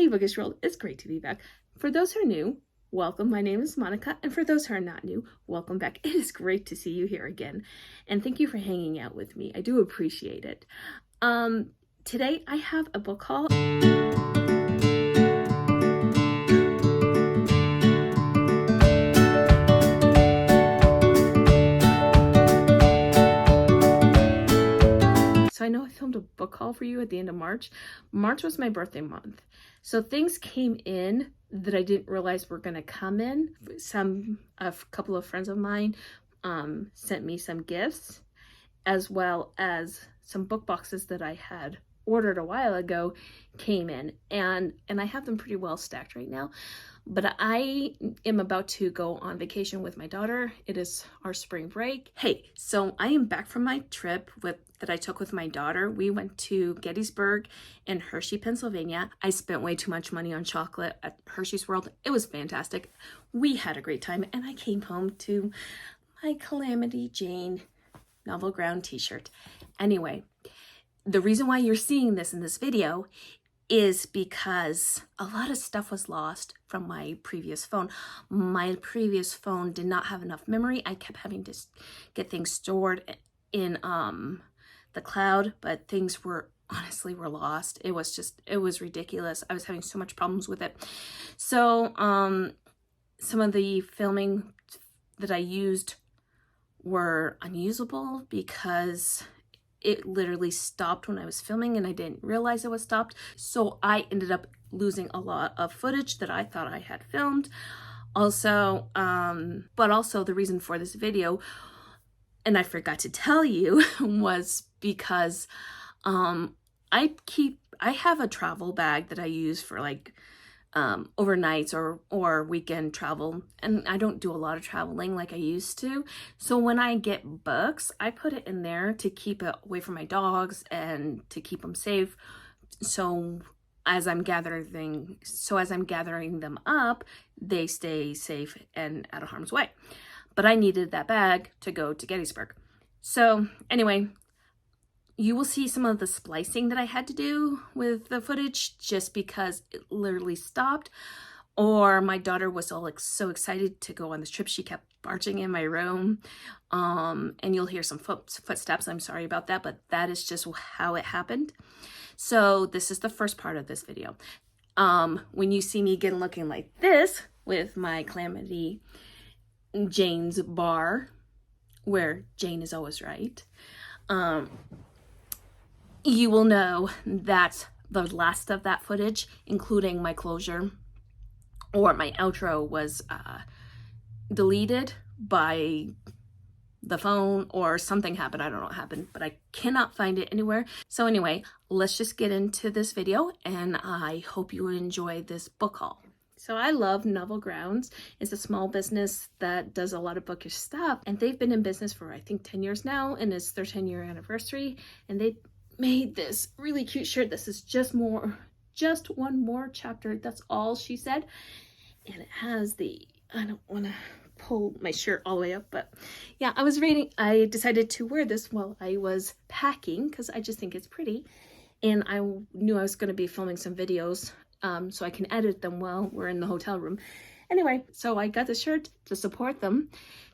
Hey Bookish World, it's great to be back. For those who are new, welcome. My name is Monica, and for those who are not new, welcome back. It is great to see you here again, and thank you for hanging out with me. I do appreciate it. Today I have a book haul. So I know I filmed a book haul for you at the end of March. March was my birthday month. So things came in that I didn't realize were going to come in. A couple of friends of mine sent me some gifts, as well as some book boxes that I had ordered a while ago came in, and I have them pretty well stacked right now. But I am about to go on vacation with my daughter. It is our spring break. Hey, so I am back from my trip that I took with my daughter. We went to Gettysburg and Hershey, Pennsylvania. I spent way too much money on chocolate at Hershey's World. It was fantastic. We had a great time, and I came home to my Calamity Jane Novel Ground t-shirt. Anyway, the reason why you're seeing this in this video is because a lot of stuff was lost from my previous phone. My previous phone did not have enough memory. I kept having to get things stored in the cloud, but things were lost. It was ridiculous. I was having so much problems with it. So some of the filming that I used were unusable because it literally stopped when I was filming and I didn't realize it was stopped. So I ended up losing a lot of footage that I thought I had filmed. Also, but also the reason for this video, and I forgot to tell you, was because I have a travel bag that I use for like overnights or weekend travel, and I don't do a lot of traveling like I used to. So when I get books, I put it in there to keep it away from my dogs and to keep them safe. So as I'm gathering them up, they stay safe and out of harm's way. But I needed that bag to go to Gettysburg. So anyway, you will see some of the splicing that I had to do with the footage just because it literally stopped, or my daughter was so excited to go on this trip. She kept barging in my room, and you'll hear some footsteps. I'm sorry about that, but that is just how it happened. So this is the first part of this video. When you see me again looking like this with my Calamity Jane's bar, where Jane is always right, you will know that's the last of that footage, including my closure or my outro was deleted by the phone, or something happened. I don't know what happened, but I cannot find it anywhere. So anyway, let's just get into this video, and I hope you enjoy this book haul. So I love Novel Grounds. It's a small business that does a lot of bookish stuff, and they've been in business for I think 10 years now, and it's their 10-year anniversary, and they made this really cute shirt. This is just one more chapter. That's all she said. And it has I don't want to pull my shirt all the way up, but yeah, I decided to wear this while I was packing because I just think it's pretty. And I knew I was going to be filming some videos, so I can edit them while we're in the hotel room. Anyway, so I got this shirt to support them.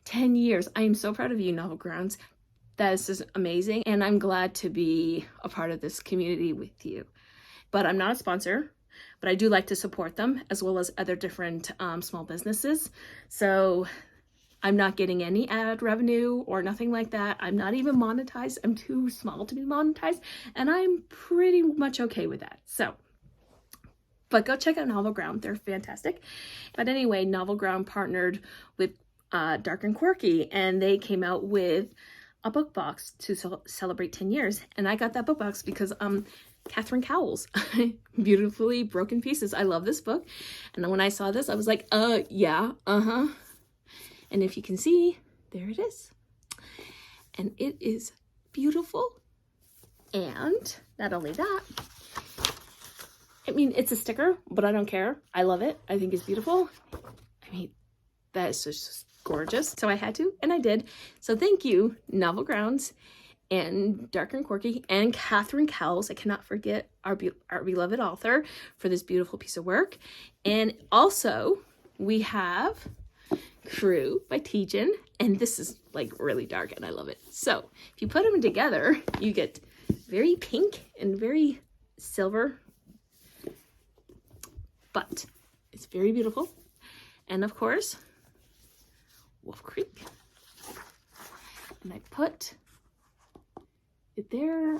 10 years. I am so proud of you, Novel Grounds. This is amazing, and I'm glad to be a part of this community with you. But I'm not a sponsor, but I do like to support them, as well as other different small businesses. So I'm not getting any ad revenue or nothing like that. I'm not even monetized. I'm too small to be monetized, and I'm pretty much okay with that. So, but go check out Novel Ground. They're fantastic. But anyway, Novel Ground partnered with Dark and Quirky, and they came out with a book box to celebrate 10 years. And I got that book box because Catherine Cowell's Beautifully Broken Pieces. I love this book. And when I saw this, I was like, yeah, and if you can see, there it is. And it is beautiful. And not only that, I mean, it's a sticker, but I don't care. I love it. I think it's beautiful. I mean, that is just gorgeous. So I had to, and I did. So thank you, Novel Grounds. and Dark and Quirky, and Catherine Cowles. I cannot forget our beloved author for this beautiful piece of work. And also we have Crew by Tejan, and this is like really dark and I love it. So if you put them together, you get very pink and very silver, but it's very beautiful. And of course, Wolf Creek. And I put it there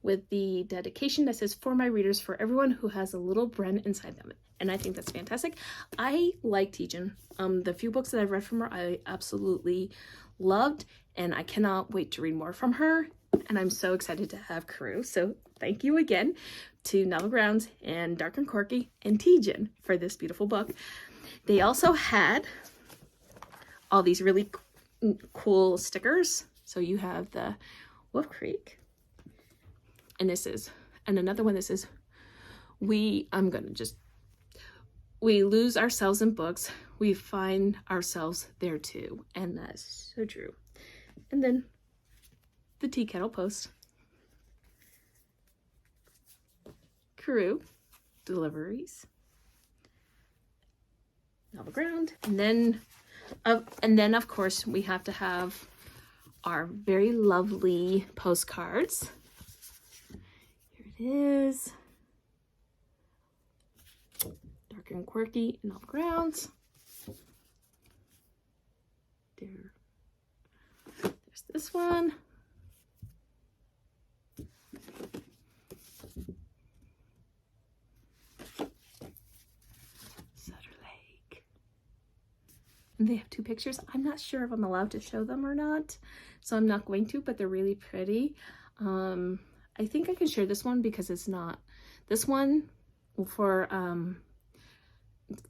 with the dedication that says, "For my readers, for everyone who has a little Bren inside them." And I think that's fantastic. I like Tejan. The few books that I've read from her, I absolutely loved, and I cannot wait to read more from her. And I'm so excited to have Crew. So thank you again to Novel Grounds and Dark and Quirky and Tejan for this beautiful book. They also had all these really cool stickers. So you have the Wolf Creek, and this is, and another one that says, we lose ourselves in books, we find ourselves there too. And that's so true. And then the tea kettle post. Crew deliveries. Novel Ground. And then of course we have to have our very lovely postcards. Here it is. Dark and Quirky, Novel Grounds. There's this one. They have two pictures. I'm not sure if I'm allowed to show them or not, so I'm not going to, but they're really pretty. I think I can share this one because it's not, this one for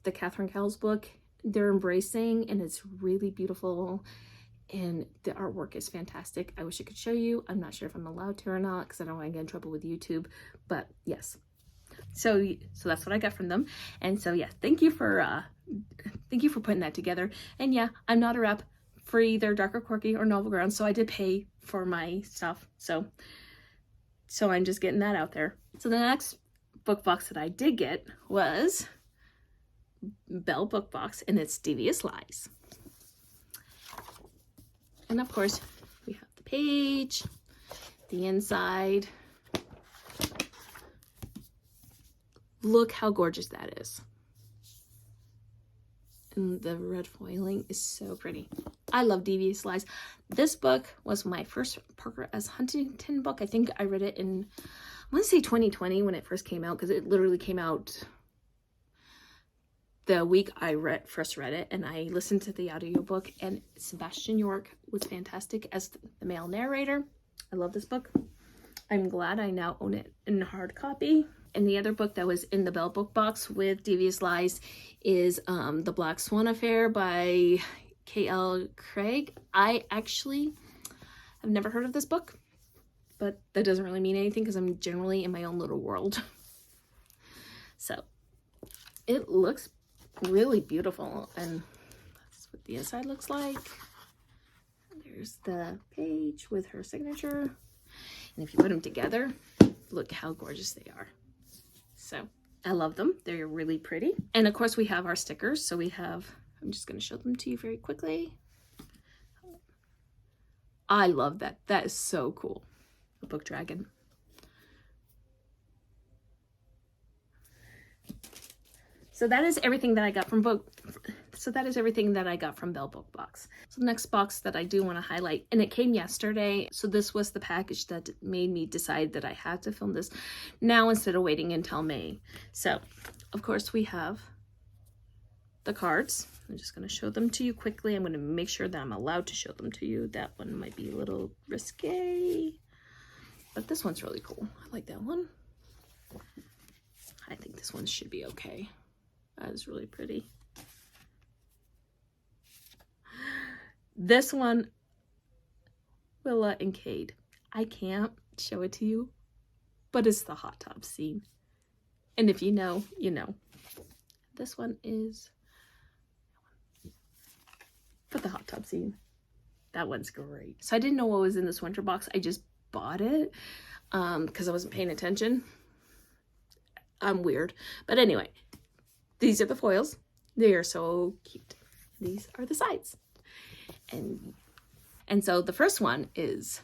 the Catherine Cowles book, they're embracing, and it's really beautiful, and the artwork is fantastic. I wish I could show you. I'm not sure if I'm allowed to or not because I don't want to get in trouble with YouTube, but yes. So that's what I got from them. And so yeah, thank you for putting that together. And yeah, I'm not a rep for either Dark or Quirky or Novel Grounds, so I did pay for my stuff. So I'm just getting that out there. So the next book box that I did get was Belle book box, and it's Devious Lies. And of course, we have the page, the inside. Look how gorgeous that is. And the red foiling is so pretty. I love Devious Lies. This book was my first Parker S. Huntington book. I think I read it in, I want to say 2020 when it first came out, because it literally came out the week I first read it, and I listened to the audiobook, and Sebastian York was fantastic as the male narrator. I love this book. I'm glad I now own it in hard copy. And the other book that was in the Belle book box with Devious Lies is The Black Swan Affair by K.L. Craig. I actually have never heard of this book, but that doesn't really mean anything because I'm generally in my own little world. So it looks really beautiful, and that's what the inside looks like. There's the page with her signature, and if you put them together, look how gorgeous they are. So I love them. They're really pretty. And of course we have our stickers. So we have, I'm just going to show them to you very quickly. I love that. That is so cool. A book dragon. So that is everything that I got from Belle book box. So the next box that I do want to highlight, and it came yesterday. So this was the package that made me decide that I had to film this now instead of waiting until May. So of course we have the cards. I'm just going to show them to you quickly. I'm going to make sure that I'm allowed to show them to you. That one might be a little risque, but this one's really cool. I like that one. I think this one should be okay. That is really pretty. This one, Willa and Cade. I can't show it to you, but it's the hot tub scene. And if you know, you know. This one is for the hot tub scene. That one's great. So I didn't know what was in this winter box. I just bought it because I wasn't paying attention. I'm weird. But anyway, these are the foils. They are so cute. These are the sides. And so the first one is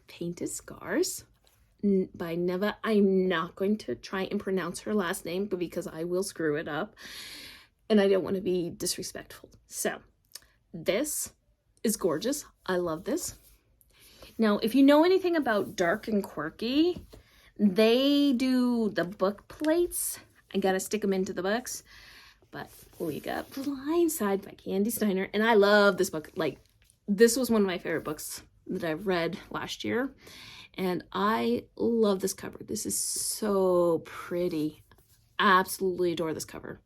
Painted Scars by Neva. I'm not going to try and pronounce her last name because I will screw it up. And I don't want to be disrespectful. So this is gorgeous. I love this. Now, if you know anything about Dark and Quirky, they do the book plates. I gotta stick them into the books. But we got Blindside by Candy Steiner. And I love this book. Like, this was one of my favorite books that I've read last year. And I love this cover. This is so pretty. Absolutely adore this cover.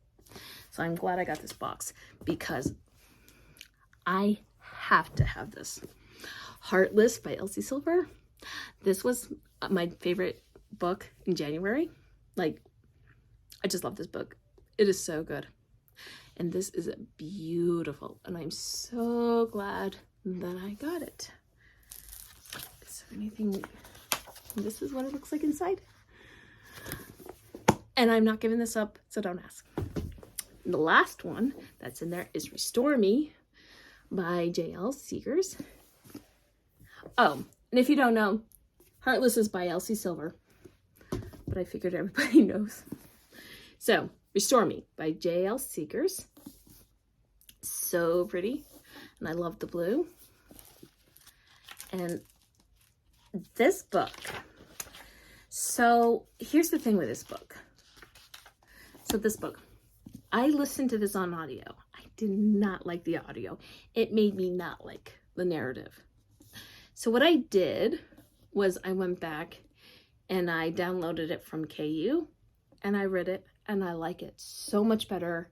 So I'm glad I got this box because I have to have this. Heartless by Elsie Silver. This was my favorite book in January. Like, I just love this book. It is so good. And this is beautiful. And I'm so glad that I got it. Is there anything? This is what it looks like inside. And I'm not giving this up, so don't ask. The last one that's in there is Restore Me by J.L. Seegers. Oh, and if you don't know, Heartless is by Elsie Silver. But I figured everybody knows. So, Restore Me by J.L. Seegers. So pretty. And I love the blue. And this book. So, here's the thing with this book. So, this book. I listened to this on audio. I did not like the audio. It made me not like the narrative. So what I did was I went back and I downloaded it from KU and I read it and I like it so much better.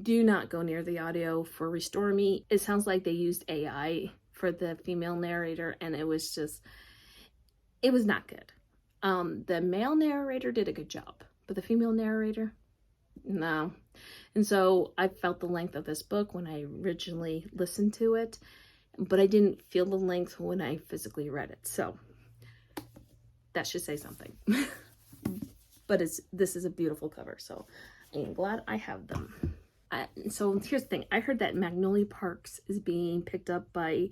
Do not go near the audio for Restore Me. It sounds like they used AI for the female narrator and it was not good. The male narrator did a good job, but the female narrator, no. And so I felt the length of this book when I originally listened to it, but I didn't feel the length when I physically read it. So that should say something. But this is a beautiful cover, so I'm glad I have them. So here's the thing. I heard that Magnolia Parks is being picked up by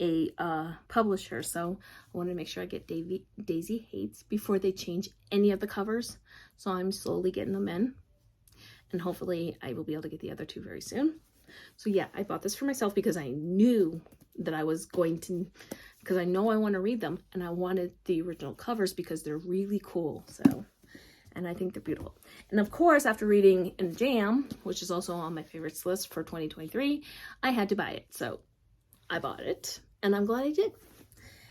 a publisher, so I want to make sure I get Daisy Hates before they change any of the covers. So I'm slowly getting them in. And hopefully I will be able to get the other two very soon. So yeah, I bought this for myself because I knew that I was going to, because I know I want to read them. And I wanted the original covers because they're really cool. So, and I think they're beautiful. And of course, after reading In Jam, which is also on my favorites list for 2023, I had to buy it. So I bought it and I'm glad I did.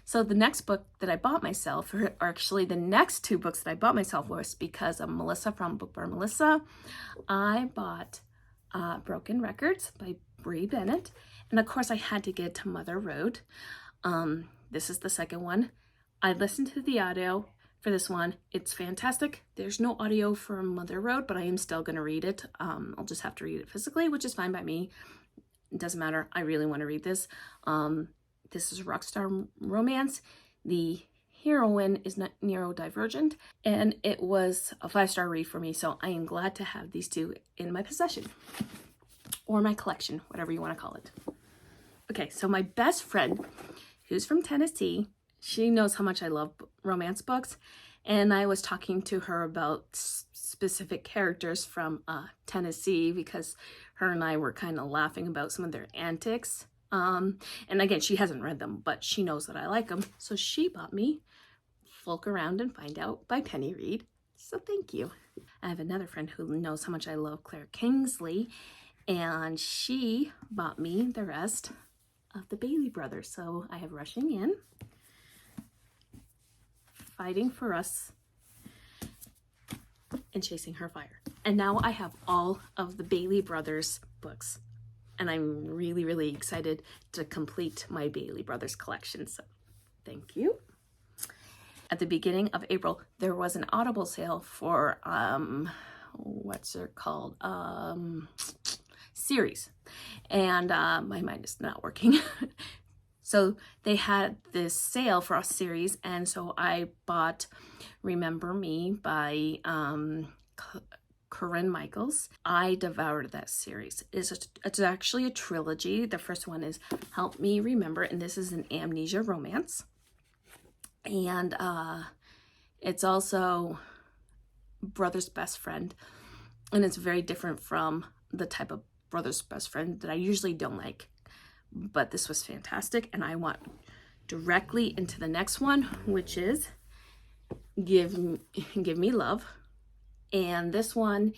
So the next book that I bought myself, or actually the next two books that I bought myself was because of Melissa from Book Bar Melissa. I bought Broken Records by Brie Bennett. And of course I had to get to Mother Road. This is the second one. I listened to the audio for this one. It's fantastic. There's no audio for Mother Road, but I am still going to read it. I'll just have to read it physically, which is fine by me. It doesn't matter. I really want to read this. This is Rockstar Romance. The heroine is not neurodivergent, and it was a 5-star read for me, so I am glad to have these two in my possession. Or my collection, whatever you want to call it. Okay, so my best friend, who's from Tennessee, she knows how much I love romance books, and I was talking to her about specific characters from Tennessee because her and I were kind of laughing about some of their antics. And again, she hasn't read them, but she knows that I like them. So she bought me Folk Around and Find Out by Penny Reed. So thank you. I have another friend who knows how much I love Claire Kingsley, and she bought me the rest of the Bailey Brothers. So I have Rushing In, Fighting for Us, and Chasing Her Fire. And now I have all of the Bailey Brothers books. And I'm really, really excited to complete my Bailey Brothers collection. So thank you. At the beginning of April, there was an Audible sale for, what's it called? Series. And my mind is not working. So they had this sale for a series, and so I bought Remember Me by Corinne Michaels. I devoured that series. It's actually a trilogy. The first one is Help Me Remember, and this is an amnesia romance. And it's also brother's best friend, and it's very different from the type of brother's best friend that I usually don't like. But this was fantastic, and I want directly into the next one, which is Give Me Love. And this one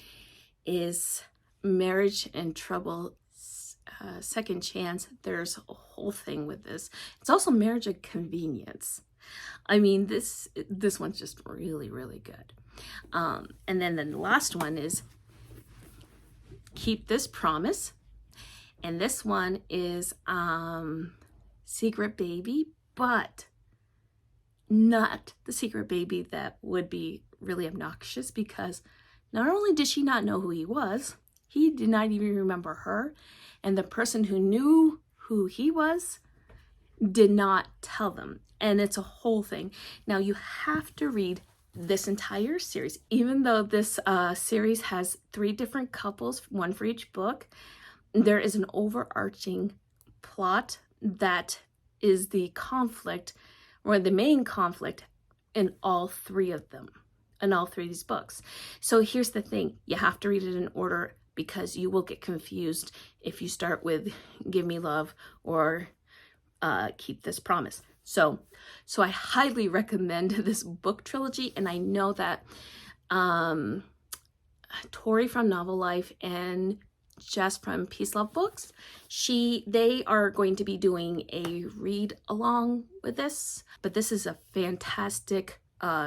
is Marriage in Trouble, Second Chance. There's a whole thing with this. It's also Marriage of Convenience. I mean, this one's just really, really good. And then the last one is Keep This Promise. And this one is Secret Baby, but not the secret baby that would be really obnoxious, because not only did she not know who he was, he did not even remember her. And the person who knew who he was did not tell them. And it's a whole thing. Now you have to read this entire series, even though this series has 3 different couples, one for each book. There is an overarching plot that is the conflict, or the main conflict, in all 3 of them, in all 3 of these books. So here's the thing, you have to read it in order, because you will get confused if you start with Give Me Love or Keep This Promise. So I highly recommend this book trilogy, and I know that Tori from Novel Life and Jess from Peace Love Books, they are going to be doing a read along with this. But this is a fantastic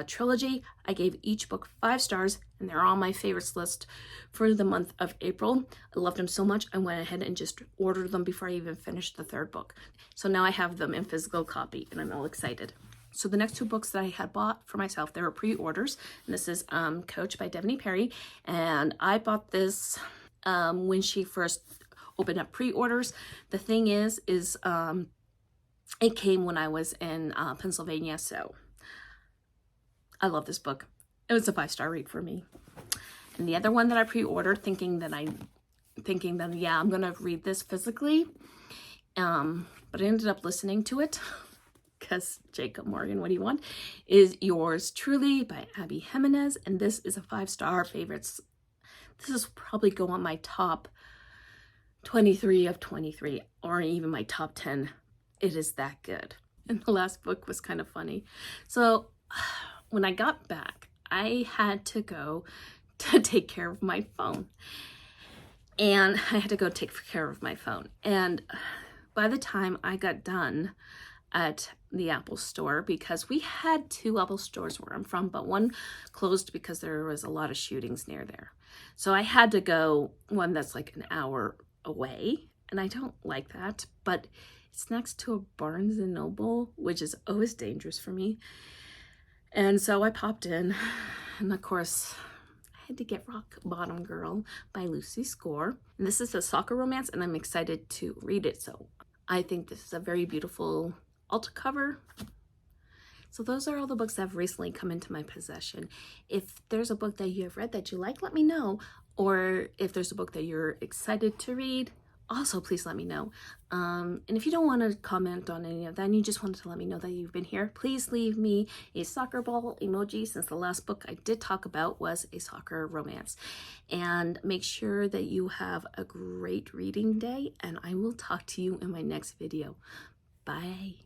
trilogy. I gave each book 5 stars, and they're on my favorites list for the month of April. I loved them so much, I went ahead and just ordered them before I even finished the 3rd book. So now I have them in physical copy, and I'm all excited. So the next 2 books that I had bought for myself, they were pre-orders. And this is Coach by Devaney Perry, and I bought this when she first opened up pre-orders. The thing is it came when I was in Pennsylvania, so I love this book. It was a 5-star read for me. And the other one that I pre-ordered, thinking that yeah, I'm gonna read this physically, but I ended up listening to it because Jacob Morgan, what do you want, is Yours Truly by Abby Jimenez, and this is a 5-star favorites. This is probably go on my top 23 of 23, or even my top 10. It is that good. And the last book was kind of funny. So when I got back, I had to go to take care of my phone. And I had to go take care of my phone. And by the time I got done at the Apple store, because we had 2 Apple stores where I'm from, but one closed because there was a lot of shootings near there. So I had to go one that's like an hour away, and I don't like that, but it's next to a Barnes & Noble, which is always dangerous for me. And so I popped in, and of course, I had to get Rock Bottom Girl by Lucy Score. And this is a soccer romance, and I'm excited to read it. So I think this is a very beautiful alt cover. So those are all the books that have recently come into my possession. If there's a book that you have read that you like, let me know. Or if there's a book that you're excited to read, also please let me know. And if you don't want to comment on any of that and you just wanted to let me know that you've been here, please leave me a soccer ball emoji, since the last book I did talk about was a soccer romance. And make sure that you have a great reading day, and I will talk to you in my next video. Bye.